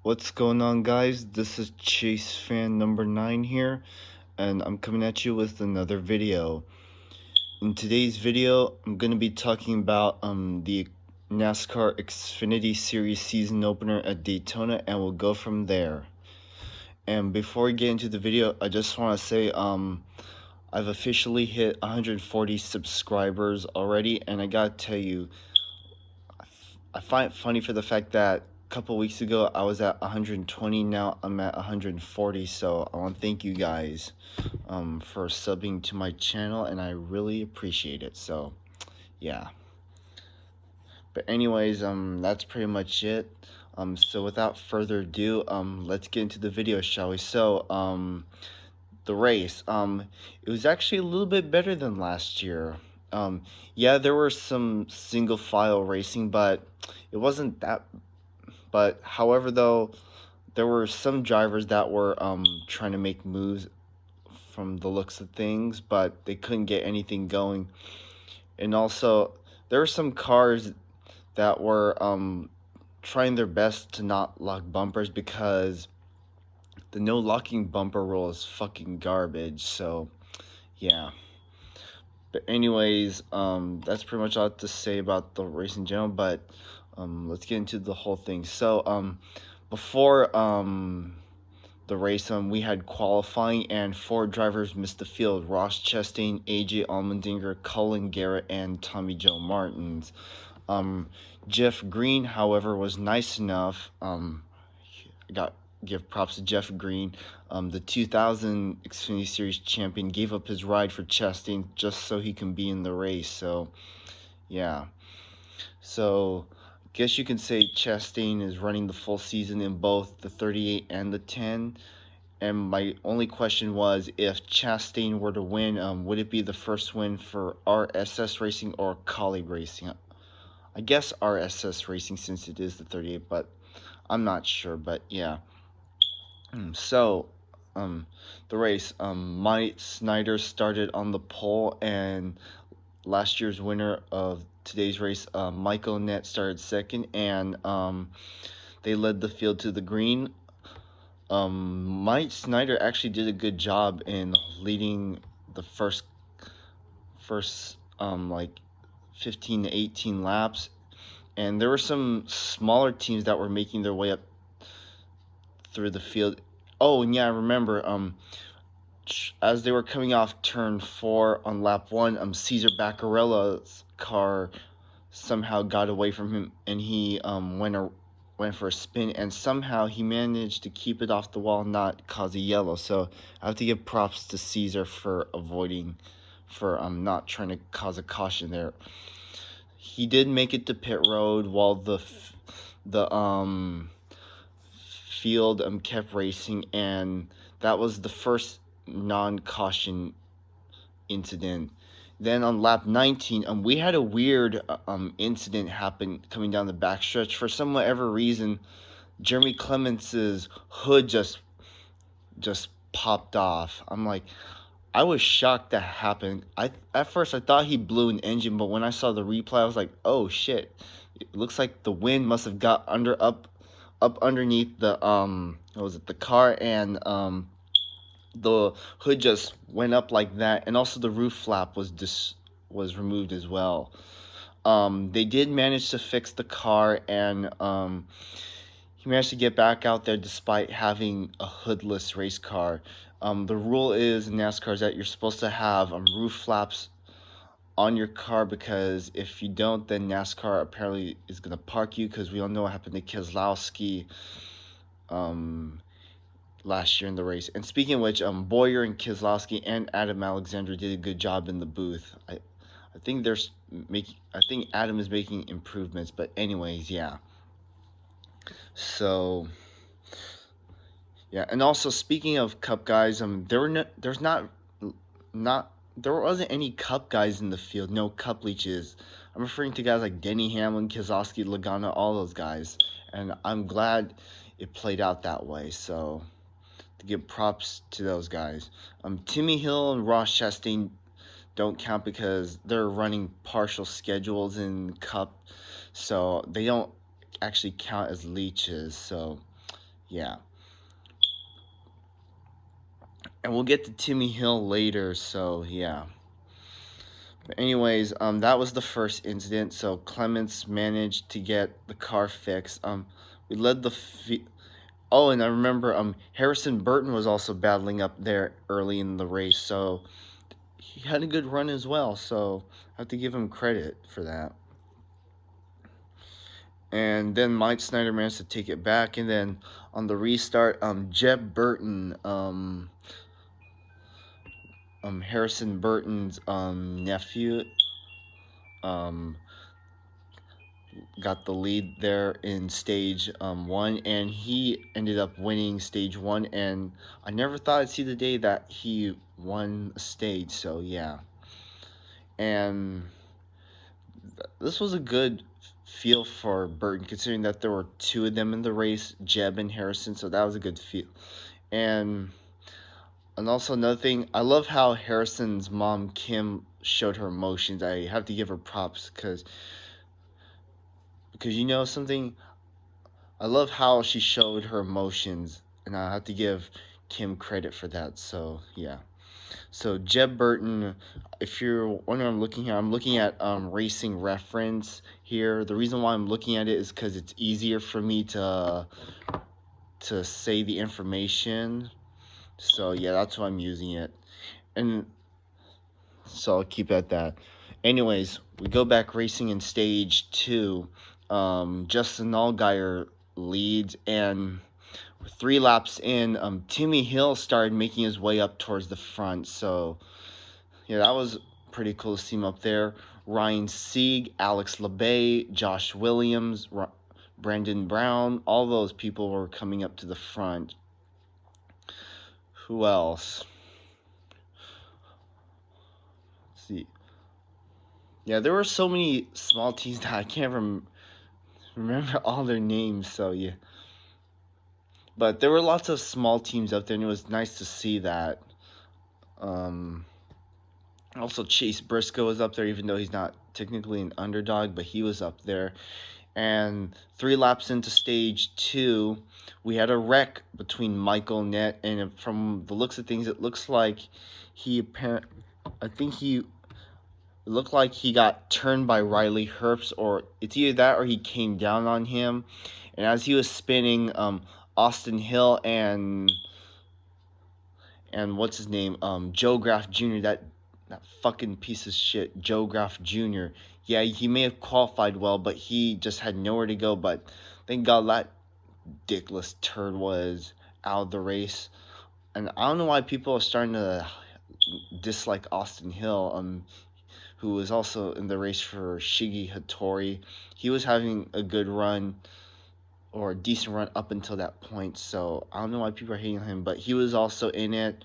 What's going on, guys? This is Chase fan number 9 here, and I'm coming at you with another video. In today's video, I'm going to be talking about the NASCAR Xfinity Series season opener at Daytona, and we'll go from there. And before we get into the video, I just want to say I've officially hit 140 subscribers already, and I gotta tell you, I find it funny for the fact that a couple weeks ago I was at 120. Now I'm at 140. So I want to thank you guys for subbing to my channel, and I really appreciate it. So yeah. But anyways, that's pretty much it. So without further ado, let's get into the video, shall we? So the race, it was actually a little bit better than last year. Yeah, there were some single file racing, but it wasn't that. But however, though, there were some drivers that were trying to make moves from the looks of things, but they couldn't get anything going. And also, there were some cars that were trying their best to not lock bumpers because the no locking bumper rule is fucking garbage. So yeah. But anyways, that's pretty much all I have to say about the race in general. But let's get into the whole thing. So before the race, we had qualifying, and 4 drivers missed the field: Ross Chastain, AJ Allmendinger, Cullen Garrett, and Tommy Joe Martins. Jeff Green, however, was nice enough. Give props to Jeff Green. The 2000 Xfinity Series champion gave up his ride for Chastain just so he can be in the race. So, yeah. So, I guess you can say Chastain is running the full season in both the 38 and the 10. And my only question was, if Chastain were to win, would it be the first win for RSS Racing or Colleague Racing? I guess RSS Racing, since it is the 38, but I'm not sure. But yeah. So, the race, Mike Snyder started on the pole, and last year's winner of today's race, Michael Nett, started second, and they led the field to the green. Mike Snyder actually did a good job in leading the first like 15 to 18 laps, and there were some smaller teams that were making their way up through the field. Oh, and yeah, I remember, as they were coming off turn 4 on lap 1, Cesar Baccarella's car somehow got away from him, and he went for a spin, and somehow he managed to keep it off the wall and not cause a yellow. So I have to give props to Cesar for not trying to cause a caution there. He did make it to pit road while the field kept racing, and that was the first non-caution incident. Then on lap 19, we had a weird incident happen coming down the backstretch. For some whatever reason, Jeremy Clements' hood just popped off. I was shocked that happened. At first I thought he blew an engine, but when I saw the replay, I was like, oh shit! It looks like the wind must have got up underneath the the car, and the hood just went up like that, and also the roof flap was removed as well. They did manage to fix the car, and he managed to get back out there despite having a hoodless race car. The rule is in NASCAR is that you're supposed to have roof flaps on your car, because if you don't, then NASCAR apparently is going to park you, because we all know what happened to Keselowski last year in the race. And speaking of which, Boyer and Keselowski and Adam Alexander did a good job in the booth. I think Adam is making improvements, but anyways, yeah. So yeah, and also speaking of Cup guys, there wasn't any Cup guys in the field, no Cup leeches. I'm referring to guys like Denny Hamlin, Keselowski, Logano, all those guys, and I'm glad it played out that way. So to give props to those guys. Timmy Hill and Ross Chastain don't count because they're running partial schedules in Cup, so they don't actually count as leeches. So yeah. And we'll get to Timmy Hill later, so yeah. But anyways, that was the first incident. So Clements managed to get the car fixed. We led the oh, and I remember Harrison Burton was also battling up there early in the race, so he had a good run as well. So I have to give him credit for that. And then Mike Snyder managed to take it back, and then on the restart, Jeb Burton, Harrison Burton's nephew, um, got the lead there in stage 1, and he ended up winning stage 1. And I never thought I'd see the day that he won a stage. So yeah, and this was a good feel for Burton, considering that there were 2 of them in the race, Jeb and Harrison. So that was a good feel. And also another thing, I love how Harrison's mom Kim showed her emotions. I have to give her props because you know something, I love how she showed her emotions, and I have to give Kim credit for that. So yeah. So Jeb Burton, if you're wondering, I'm looking at Racing Reference here. The reason why I'm looking at it is because it's easier for me to say the information. So yeah, that's why I'm using it, and so I'll keep at that. Anyways, we go back racing in stage 2. Justin Allgaier leads, and 3 laps in, Timmy Hill started making his way up towards the front. So yeah, that was pretty cool to see him up there. Ryan Sieg, Alex LeBay, Josh Williams, Brandon Brown, all those people were coming up to the front. Who else? Let's see. Yeah, there were so many small teams that I can't remember all their names, so yeah. But there were lots of small teams up there, and it was nice to see that. Also, Chase Briscoe was up there, even though he's not technically an underdog, but he was up there. And 3 laps into stage 2, we had a wreck between Michael Nett, and from the looks of things, it looks like it looked like he got turned by Riley Herbst, or it's either that or he came down on him. And as he was spinning, Austin Hill and what's his name, Joe Graff Jr., that fucking piece of shit, Joe Graff Jr. Yeah, he may have qualified well, but he just had nowhere to go. But thank God that dickless turd was out of the race. And I don't know why people are starting to dislike Austin Hill, who was also in the race for Shiggy Hattori. He was having a good run, or a decent run up until that point. So I don't know why people are hating on him, but he was also in it.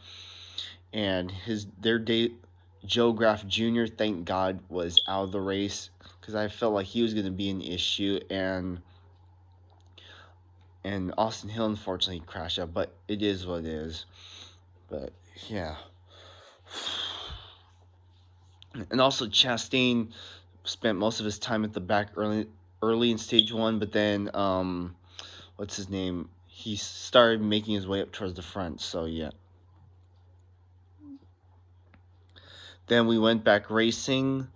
And Joe Graff Jr., thank God, was out of the race, because I felt like he was going to be an issue. And Austin Hill unfortunately crashed out, but it is what it is. But yeah. And also Chastain spent most of his time at the back early in stage 1, but then what's his name? He started making his way up towards the front. So yeah. Then we went back racing,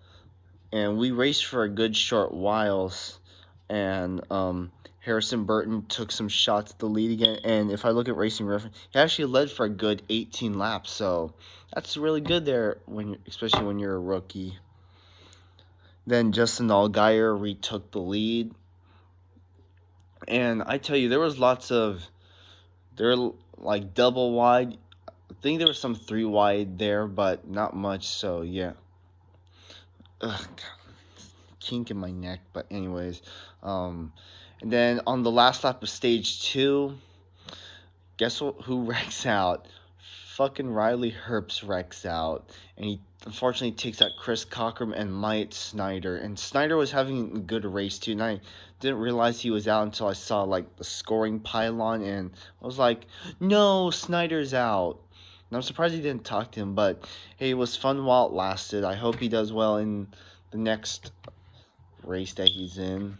and we raced for a good short whiles, and Harrison Burton took some shots at the lead again. And if I look at Racing Reference, he actually led for a good 18 laps. So that's really good there, especially when you're a rookie. Then Justin Allgaier retook the lead. And I tell you, there were like double wide. I think there was some 3 wide there, but not much. So yeah. Ugh, kink in my neck. But anyways, and then on the last lap of stage 2, guess who wrecks out? Fucking Riley Herbst wrecks out, and he unfortunately takes out Chris Cockrum and Myatt Snyder. And Snyder was having a good race too, and I didn't realize he was out until I saw like the scoring pylon, and I was like, no, Snyder's out. And I'm surprised he didn't talk to him, but hey, it was fun while it lasted. I hope he does well in the next race that he's in.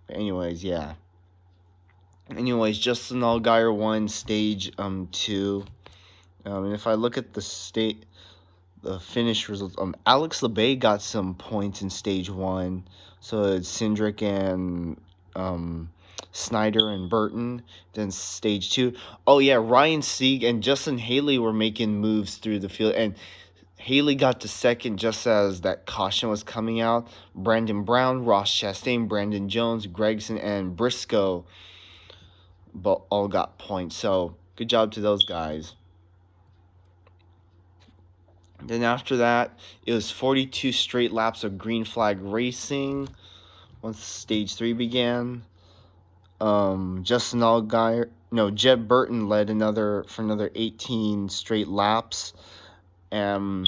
But anyways, yeah. Anyways, Justin Allgaier won stage 2. And if I look at the finish results, Alex Labay got some points in stage 1. So it's Cindric and Snyder and Burton. Then stage 2. Oh yeah, Ryan Sieg and Justin Haley were making moves through the field, and Haley got to second just as that caution was coming out. Brandon Brown, Ross Chastain, Brandon Jones, Gregson, and Briscoe all got points. So good job to those guys. Then after that, it was 42 straight laps of green flag racing once stage 3 began. Justin Allgaier, no, Jeb Burton led for another 18 straight laps. And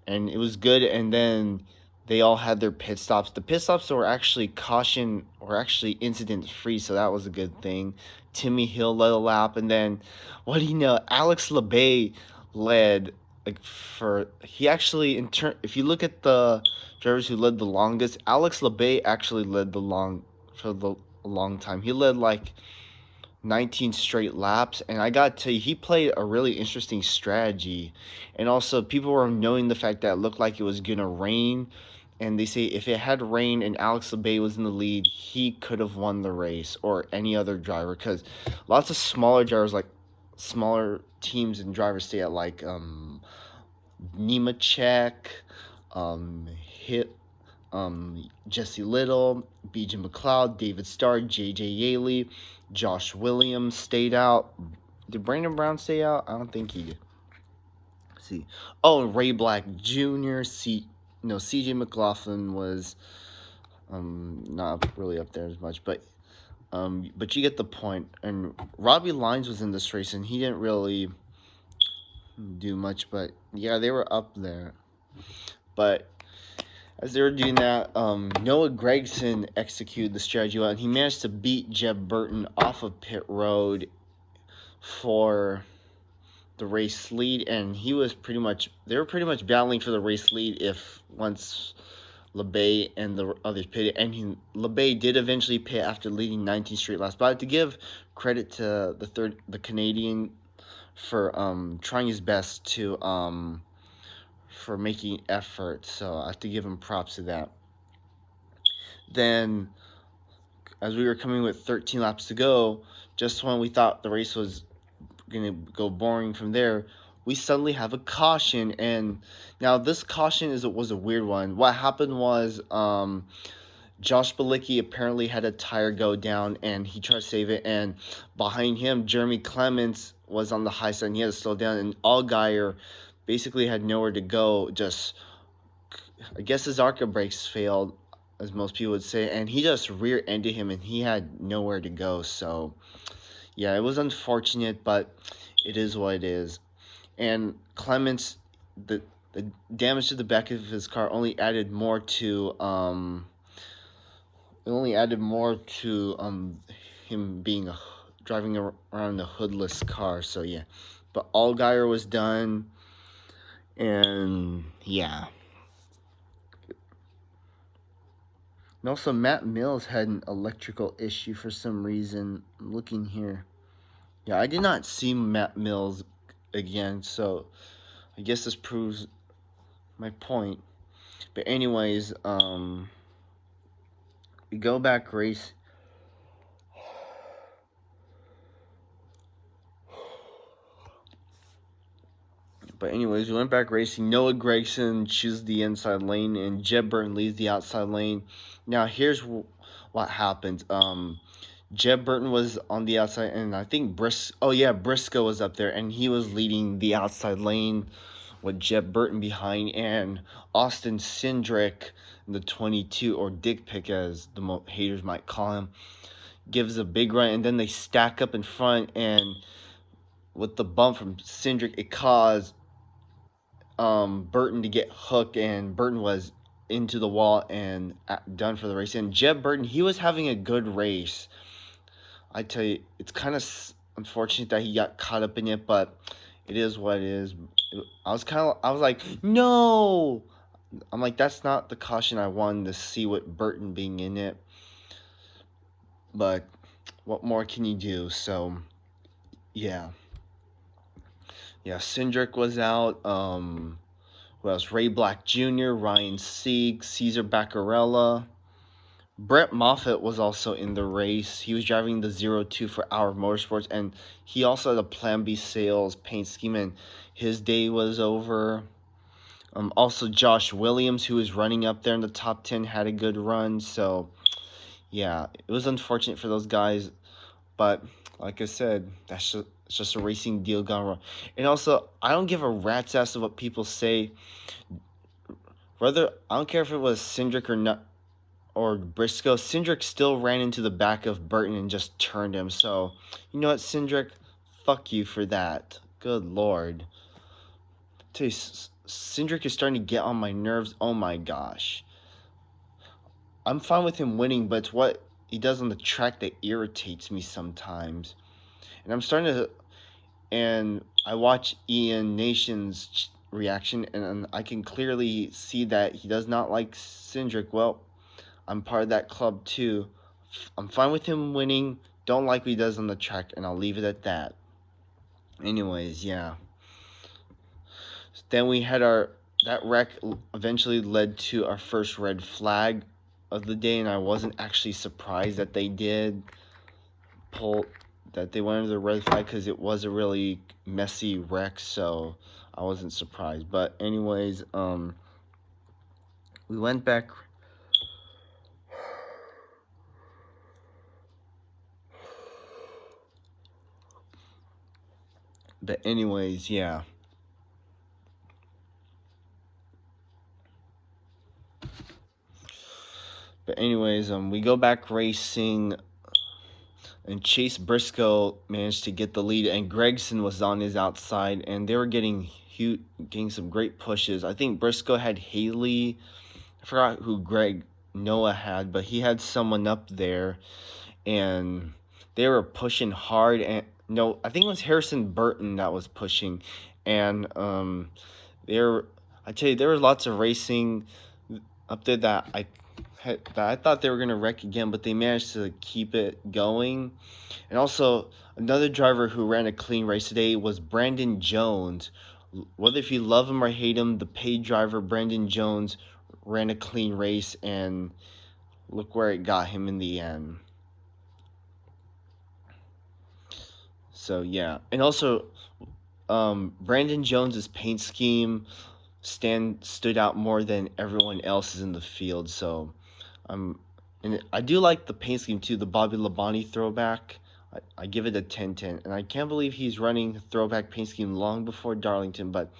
it was good. And then they all had their pit stops. The pit stops were actually incident free, so that was a good thing. Timmy Hill led a lap, and then what do you know? Alex Labay led if you look at the drivers who led the longest, Alex Labay actually led for the long time. He led like 19 straight laps, and I gotta tell you, he played a really interesting strategy. And also, people were knowing the fact that it looked like it was gonna rain, and they say if it had rained and Alex Labay was in the lead, he could have won the race, or any other driver, because lots of smaller drivers, like smaller teams and drivers, stay at like Nemechek, Jesse Little, BJ McLeod, David Starr, JJ Yaley, Josh Williams stayed out. Did Brandon Brown stay out? I don't think he did. Let's see. Oh, Ray Black Jr. CJ McLaughlin was not really up there as much, but you get the point. And Robbie Lines was in this race, and he didn't really do much, but yeah, they were up there. But as they were doing that, Noah Gragson executed the strategy well, and he managed to beat Jeb Burton off of pit road for the race lead, and they were pretty much battling for the race lead once Labay and the others pitted, and Labay did eventually pit after leading 19 straight laps. But I have to give credit to the Canadian for trying his best to for making effort, so I have to give him props to that. Then, as we were coming with 13 laps to go, just when we thought the race was going to go boring from there, we suddenly have a caution. And now this caution was a weird one. What happened was Josh Bilicki apparently had a tire go down, and he tried to save it, and behind him, Jeremy Clements was on the high side, and he had to slow down, and Allgaier basically had nowhere to go. I guess his ARCA brakes failed, as most people would say, and he just rear-ended him, and he had nowhere to go. So yeah, it was unfortunate, but it is what it is. And Clements, the damage to the back of his car only added more to him being driving around a hoodless car. So yeah, but Allgaier was done. And yeah. And also, Matt Mills had an electrical issue for some reason. I'm looking here. Yeah, I did not see Matt Mills again, so I guess this proves my point. But anyways, we go back race. But anyways, we went back racing. Noah Gragson chooses the inside lane, and Jeb Burton leads the outside lane. Now, here's what happened. Jeb Burton was on the outside, and I think Briscoe was up there, and he was leading the outside lane with Jeb Burton behind, and Austin Cindric, the 22, or Dick Pick as the haters might call him, gives a big run, and then they stack up in front, and with the bump from Cindric, it caused Burton to get hooked, and Burton was into the wall and done for the race. And Jeb Burton, he was having a good race. I tell you, it's kind of unfortunate that he got caught up in it, but it is what it is. I was like, no! I'm like, that's not the caution I wanted to see with Burton being in it. But what more can you do? So yeah, Cindric was out. Who else? Ray Black Jr., Ryan Sieg, Caesar Baccarella. Brett Moffitt was also in the race. He was driving the 02 for Our Motorsports, and he also had a Plan B sales paint scheme, and his day was over. Also, Josh Williams, who was running up there in the top 10, had a good run. So, yeah, it was unfortunate for those guys. But, like I said, it's just a racing deal gone wrong. And also, I don't give a rat's ass of what people say. I don't care if it was Cindric or not, or Briscoe. Cindric still ran into the back of Burton and just turned him. So, you know what, Cindric? Fuck you for that. Good lord. Tell you, Cindric is starting to get on my nerves. Oh my gosh. I'm fine with him winning, but it's what he does on the track that irritates me sometimes. And I'm starting to... And I watch Ian Nation's reaction, and I can clearly see that he does not like Cindric. Well, I'm part of that club too. I'm fine with him winning. Don't like what he does on the track, and I'll leave it at that. Anyways, yeah. Then we had that wreck eventually led to our first red flag of the day, and I wasn't actually surprised that they did they went under the red flag because it was a really messy wreck, so I wasn't surprised. But anyways, we went back. But anyways, yeah. But anyways, we go back racing, and Chase Briscoe managed to get the lead, and Gregson was on his outside, and they were getting some great pushes. I think Briscoe had Haley. I forgot who Greg Noah had, but he had someone up there, and they were pushing hard. And no, I think it was Harrison Burton that was pushing, and I tell you, there was lots of racing up there that I thought they were going to wreck again, but they managed to keep it going. And also, another driver who ran a clean race today was Brandon Jones. Whether if you love him or hate him, the paid driver, Brandon Jones, ran a clean race, and look where it got him in the end. So, yeah. And also, Brandon Jones's paint scheme stood out more than everyone else's in the field, so... and I do like the paint scheme too, the Bobby Labonte throwback. I give it a 10-10, and I can't believe he's running throwback paint scheme long before Darlington, but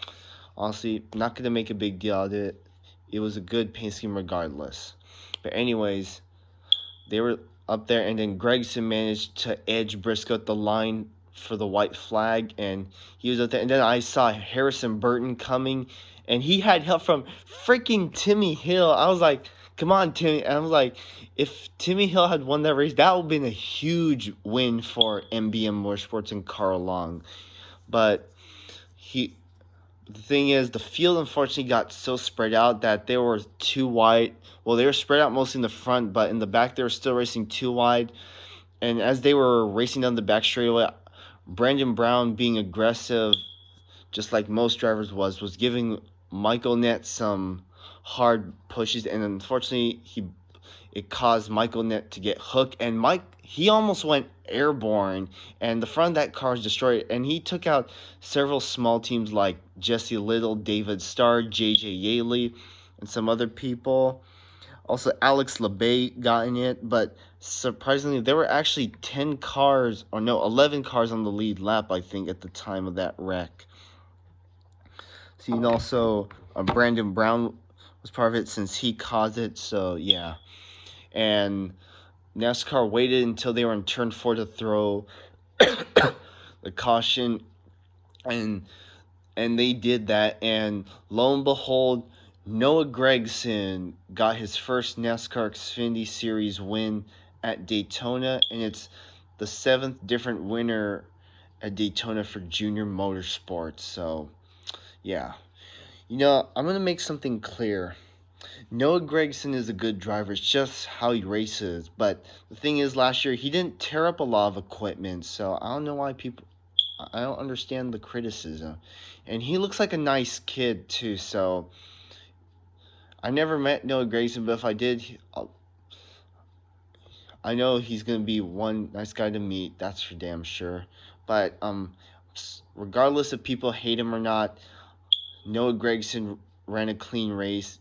honestly, not going to make a big deal out of it. It was a good paint scheme regardless. But anyways, they were up there, and then Gregson managed to edge Briscoe at the line for the white flag, and he was up there. And then I saw Harrison Burton coming, and he had help from freaking Timmy Hill. I was like, come on, Timmy. And I was like, if Timmy Hill had won that race, that would have been a huge win for MBM Motorsports and Carl Long. But the thing is, the field unfortunately got so spread out that they were too wide. Well, they were spread out mostly in the front, but in the back they were still racing too wide. And as they were racing down the back straightaway, Brandon Brown, being aggressive, just like most drivers was giving Michael Nett some hard pushes, and unfortunately it caused Michael Nett to get hooked, and he almost went airborne, and the front of that car is destroyed, and he took out several small teams like Jesse Little, David Starr, JJ Yaley, and some other people. Also, Alex LeBay got in it, but surprisingly, there were actually 11 cars on the lead lap, I think, at the time of that wreck. See, and also, Brandon Brown was part of it since he caused it, so yeah. And NASCAR waited until they were in turn 4 to throw the caution, and they did that, and lo and behold, Noah Gragson got his first NASCAR Xfinity Series win at Daytona, and it's the 7th different winner at Daytona for Junior Motorsports. So, yeah. You know, I'm going to make something clear. Noah Gragson is a good driver. It's just how he races. But the thing is, last year he didn't tear up a lot of equipment, so I don't know why people. I don't understand the criticism. And he looks like a nice kid too. So I never met Noah Gragson, but if I did, I know he's gonna be one nice guy to meet. That's for damn sure. But regardless if people hate him or not, Noah Gragson ran a clean race.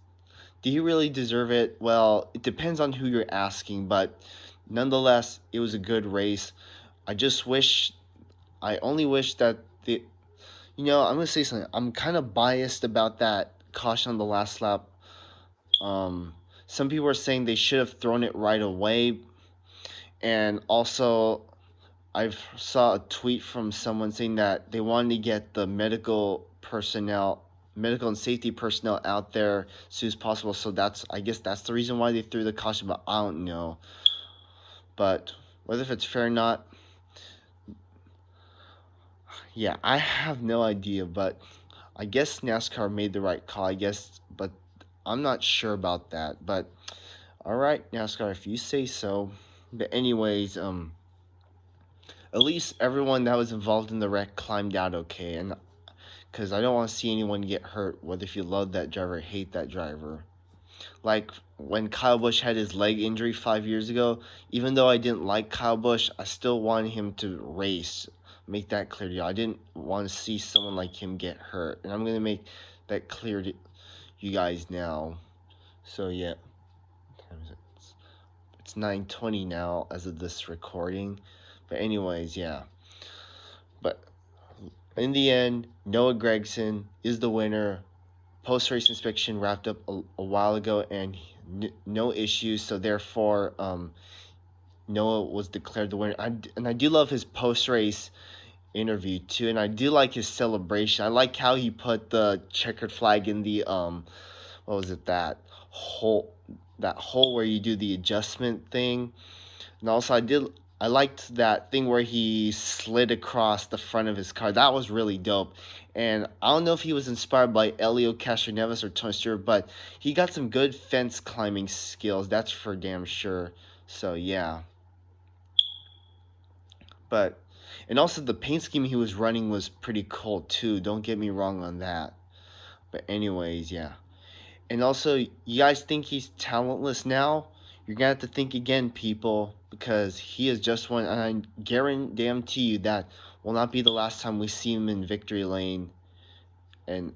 Did he really deserve it? Well, it depends on who you're asking, but nonetheless, it was a good race. I only wish that I'm gonna say something. I'm kind of biased about that caution on the last lap. Some people are saying they should have thrown it right away, and also I saw a tweet from someone saying that they wanted to get the medical and safety personnel out there as soon as possible. So I guess that's the reason why they threw the caution, but I don't know. But whether if it's fair or not, yeah, I have no idea. But I guess NASCAR made the right call, I guess, but I'm not sure about that. But all right, NASCAR, if you say so. But anyways, at least everyone that was involved in the wreck climbed out okay, and because I don't want to see anyone get hurt, whether if you love that driver or hate that driver. Like when Kyle Busch had his leg injury 5 years ago, even though I didn't like Kyle Busch, I still wanted him to race. Make that clear to you. I didn't want to see someone like him get hurt, and I'm gonna make that clear to you guys now. So yeah, it's 9:20 now as of this recording. But anyways, yeah. But in the end, Noah Gragson is the winner. Post-race inspection wrapped up a while ago, and no issues. So therefore, Noah was declared the winner. And I do love his post-race interview too, and I do like his celebration. I like how he put the checkered flag in the what was it, that hole where you do the adjustment thing. And also I liked that thing where he slid across the front of his car. That was really dope. And I don't know if he was inspired by Elio Castroneves or Tony Stewart, but he got some good fence climbing skills. That's for damn sure. So yeah. And also the paint scheme he was running was pretty cool too. Don't get me wrong on that. But anyways, yeah. And also, you guys think he's talentless now? You're going to have to think again, people, because he is just one, and I guarantee you that will not be the last time we see him in victory lane, and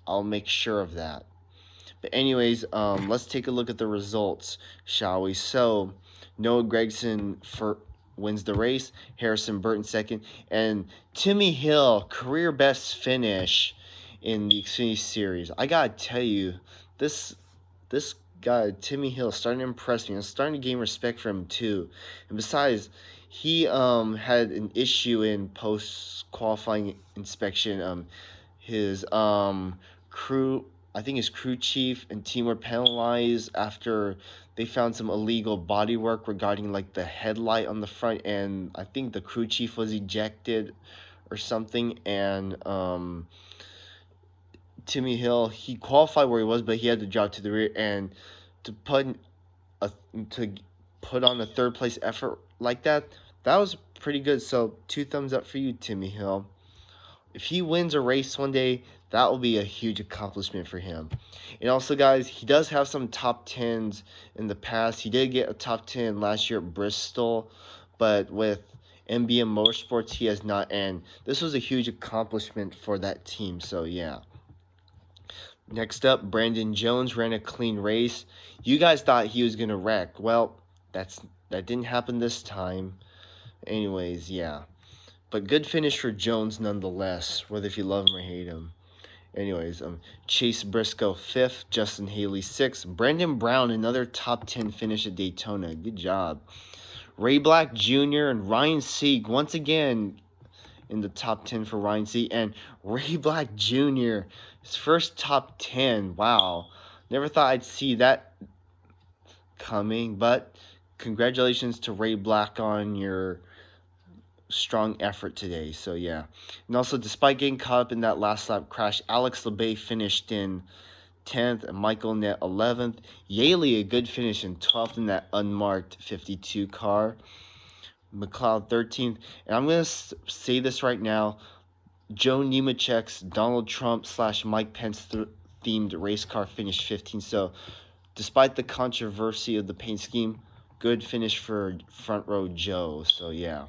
I'll make sure of that. But anyways, let's take a look at the results, shall we? So, Noah Gragson wins the race, Harrison Burton second, and Timmy Hill, career best finish in the Xfinity Series. I gotta tell you, this guy, Timmy Hill, starting to impress me. I'm starting to gain respect for him too. And besides, he had an issue in post-qualifying inspection. His crew, I think his crew chief and team were penalized after they found some illegal bodywork regarding like the headlight on the front, and I think the crew chief was ejected or something. And Timmy Hill, he qualified where he was, but he had to drop to the rear, and to put on a third place effort like that was pretty good. So 2 thumbs up for you, Timmy Hill. If he wins a race one day, that will be a huge accomplishment for him. And also, guys, he does have some top 10s in the past. He did get a top 10 last year at Bristol, but with MBM Motorsports, he has not. And this was a huge accomplishment for that team. So, yeah. Next up, Brandon Jones ran a clean race. You guys thought he was going to wreck. Well, that didn't happen this time. Anyways, yeah. But good finish for Jones nonetheless, whether if you love him or hate him. Anyways, Chase Briscoe 5th, Justin Haley 6th, Brandon Brown, another top 10 finish at Daytona. Good job. Ray Black Jr. and Ryan Sieg once again in the top 10 for Ryan Sieg, and Ray Black Jr., his first top 10. Wow. Never thought I'd see that coming, but congratulations to Ray Black on your strong effort today. So yeah. And also, despite getting caught up in that last lap crash, Alex Labate finished in 10th, and Michael Net 11th. Yaley, a good finish in 12th in that unmarked 52 car. McLeod 13th. And I'm going to say this right now. Joe Nemechek's Donald Trump / Mike Pence themed race car finished 15th. So despite the controversy of the paint scheme, good finish for front row Joe. So yeah.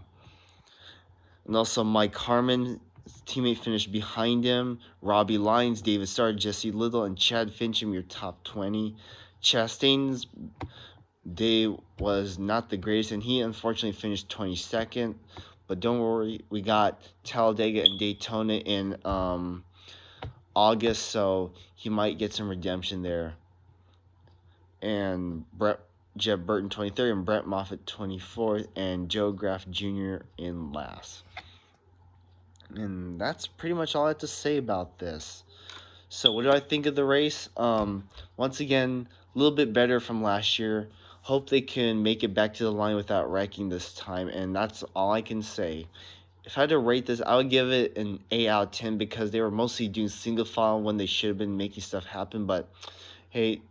And also Mike Harmon, his teammate, finished behind him. Robbie Lyons, David Starr, Jesse Little, and Chad Fincham, your top 20. Chastain's day was not the greatest, and he unfortunately finished 22nd. But don't worry, we got Talladega and Daytona in August, so he might get some redemption there. And Jeb Burton 23rd, and Brett Moffitt 24th, and Joe Graff Jr. in last. And that's pretty much all I have to say about this. So what do I think of the race? Once again, a little bit better from last year. Hope they can make it back to the line without wrecking this time, and that's all I can say. If I had to rate this, I would give it an 8 out of 10 because they were mostly doing single file when they should have been making stuff happen. But hey,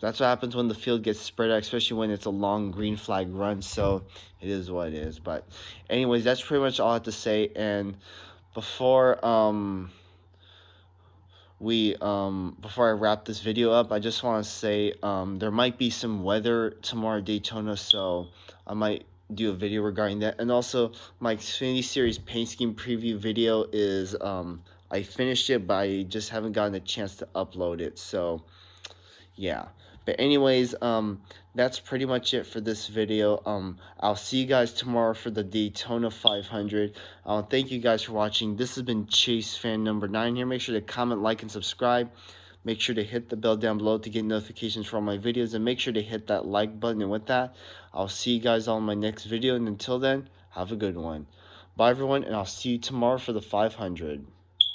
that's what happens when the field gets spread out, especially when it's a long green flag run. So it is what it is. But anyways, that's pretty much all I have to say. And before before I wrap this video up, I just want to say there might be some weather tomorrow at Daytona, so I might do a video regarding that. And also, my Xfinity Series paint scheme preview video is I finished it, but I just haven't gotten a chance to upload it. So yeah. But anyways, that's pretty much it for this video. I'll see you guys tomorrow for the Daytona 500. Thank you guys for watching. This has been Chase fan number 9 here. Make sure to comment, like, and subscribe. Make sure to hit the bell down below to get notifications for all my videos. And make sure to hit that like button. And with that, I'll see you guys on my next video. And until then, have a good one. Bye, everyone, and I'll see you tomorrow for the 500.